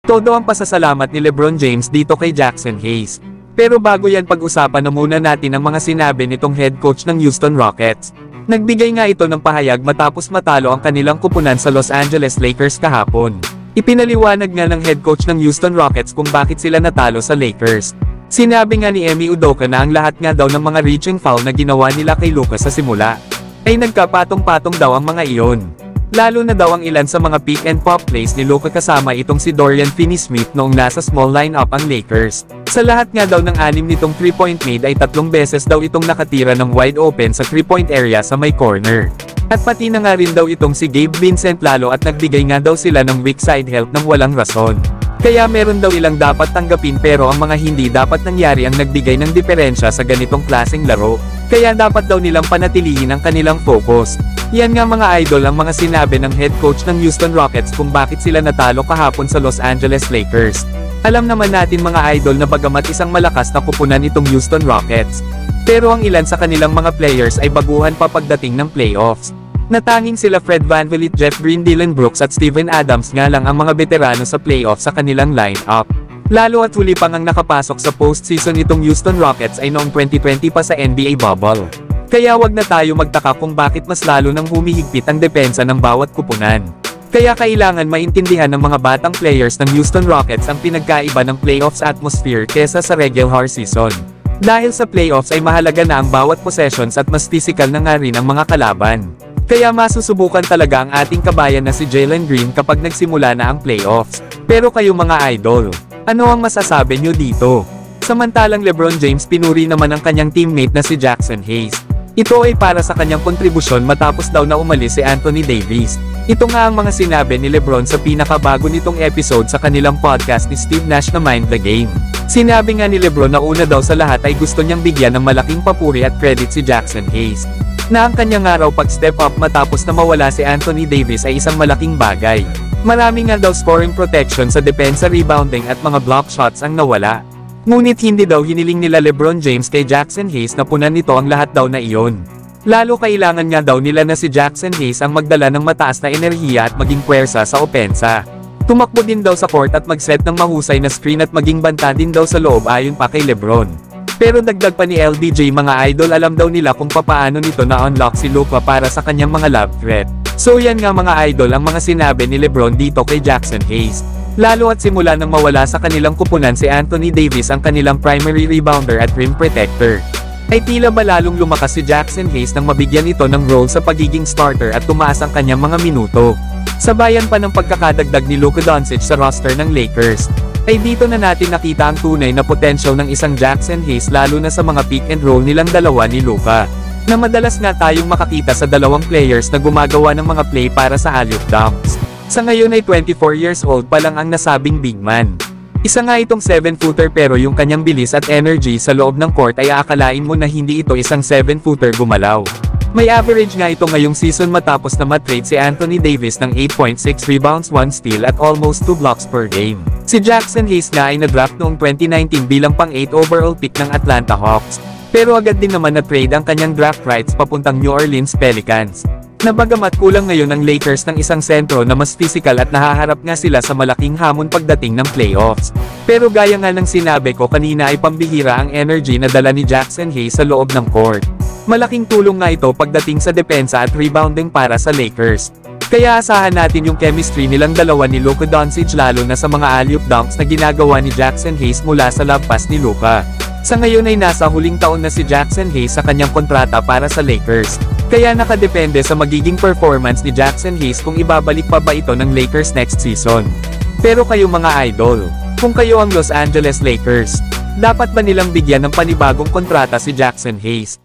Todo ang pasasalamat ni LeBron James dito kay Jackson Hayes. Pero bago yan pag-usapan na muna natin ang mga sinabi nitong head coach ng Houston Rockets. Nagbigay nga ito ng pahayag matapos matalo ang kanilang kupunan sa Los Angeles Lakers kahapon. Ipinaliwanag nga ng head coach ng Houston Rockets kung bakit sila natalo sa Lakers. Sinabi nga ni Emi Udoka na ang lahat nga daw ng mga reaching foul na ginawa nila kay Luka sa simula ay nagkapatong-patong daw ang mga iyon. Lalo na daw ang ilan sa mga pick and pop plays ni Luka kasama itong si Dorian Finney-Smith noong nasa small lineup ang Lakers. Sa lahat nga daw ng 6 nitong 3-point made ay 3 beses daw itong nakatira ng wide open sa 3-point area sa may corner. At pati na nga rin daw itong si Gabe Vincent lalo at nagbigay nga daw sila ng weak side help ng walang rason. Kaya meron daw ilang dapat tanggapin pero ang mga hindi dapat nangyari ang nagbigay ng diferensya sa ganitong klaseng laro. Kaya dapat daw nilang panatilihin ang kanilang focus. Yan nga mga idol ang mga sinabi ng head coach ng Houston Rockets kung bakit sila natalo kahapon sa Los Angeles Lakers. Alam naman natin mga idol na bagamat isang malakas na kupunan itong Houston Rockets, pero ang ilan sa kanilang mga players ay baguhan pa pagdating ng playoffs. Natanging sila Fred VanVleet, Jeff Green, Dillon Brooks at Steven Adams nga lang ang mga veterano sa playoffs sa kanilang lineup. Lalo at huli pang ang nakapasok sa postseason itong Houston Rockets ay noong 2020 pa sa NBA bubble. Kaya wag na tayo magtaka kung bakit mas lalo nang humihigpit ang depensa ng bawat kupunan. Kaya kailangan maintindihan ng mga batang players ng Houston Rockets ang pinagkaiba ng playoffs atmosphere kesa sa regular season. Dahil sa playoffs ay mahalaga na ang bawat possessions at mas physical na nga rin ang mga kalaban. Kaya masusubukan talaga ang ating kabayan na si Jalen Green kapag nagsimula na ang playoffs. Pero kayo mga idol, ano ang masasabi nyo dito? Samantalang LeBron James pinuri naman ang kanyang teammate na si Jackson Hayes. Ito ay para sa kanyang kontribusyon matapos daw na umalis si Anthony Davis. Ito nga ang mga sinabi ni LeBron sa pinakabago nitong episode sa kanilang podcast ni Steve Nash na Mind the Game. Sinabi nga ni LeBron na una daw sa lahat ay gusto niyang bigyan ng malaking papuri at credit si Jackson Hayes. Na ang kanyang nga raw pag-step up matapos na mawala si Anthony Davis ay isang malaking bagay. Marami nga daw scoring protection sa depensa, rebounding at mga block shots ang nawala. Ngunit hindi daw hiniling nila LeBron James kay Jackson Hayes na punan nito ang lahat daw na iyon. Lalo kailangan nga daw nila na si Jackson Hayes ang magdala ng mataas na enerhiya at maging puwersa sa opensa. Tumakbo din daw sa court at mag-set ng mahusay na screen at maging banta din daw sa loob ayon pa kay LeBron. Pero dagdag pa ni LBJ, mga idol, alam daw nila kung papaano nito na-unlock si Luka para sa kanyang mga lob threat. So yan nga mga idol ang mga sinabi ni LeBron dito kay Jackson Hayes. Lalo at simula nang mawala sa kanilang kupunan si Anthony Davis ang kanilang primary rebounder at rim protector, ay tila ba lalong lumakas si Jackson Hayes nang mabigyan ito ng role sa pagiging starter at tumaas ang kanyang mga minuto. Sabayan pa ng pagkakadagdag ni Luka Doncic sa roster ng Lakers, ay dito na natin nakita ang tunay na potential ng isang Jackson Hayes lalo na sa mga pick and roll nilang dalawa ni Luka, na madalas nga tayong makakita sa dalawang players na gumagawa ng mga play para sa alley-oop dunks. Sa ngayon ay 24 years old pa lang ang nasabing big man. Isa nga itong 7-footer pero yung kanyang bilis at energy sa loob ng court ay aakalain mo na hindi ito isang 7-footer gumalaw. May average nga ito ngayong season matapos na matrade si Anthony Davis ng 8.6 rebounds, 1 steal at almost 2 blocks per game. Si Jackson Hayes nga ay na-draft noong 2019 bilang pang-8 overall pick ng Atlanta Hawks. Pero agad din naman na-trade ang kanyang draft rights papuntang New Orleans Pelicans. Na bagamat kulang ngayon ang Lakers ng isang sentro na mas physical at nahaharap nga sila sa malaking hamon pagdating ng playoffs. Pero gaya nga ng sinabi ko kanina ay pambihira ang energy na dala ni Jackson Hayes sa loob ng court. Malaking tulong nga ito pagdating sa depensa at rebounding para sa Lakers. Kaya asahan natin yung chemistry nilang dalawa ni Luka Doncic lalo na sa mga alley-oop dunks na ginagawa ni Jackson Hayes mula sa lob pass ni Luka. Sa ngayon ay nasa huling taon na si Jackson Hayes sa kanyang kontrata para sa Lakers. Kaya nakadepende sa magiging performance ni Jackson Hayes kung ibabalik pa ba ito ng Lakers next season. Pero kayo mga idol, kung kayo ang Los Angeles Lakers, dapat ba nilang bigyan ng panibagong kontrata si Jackson Hayes?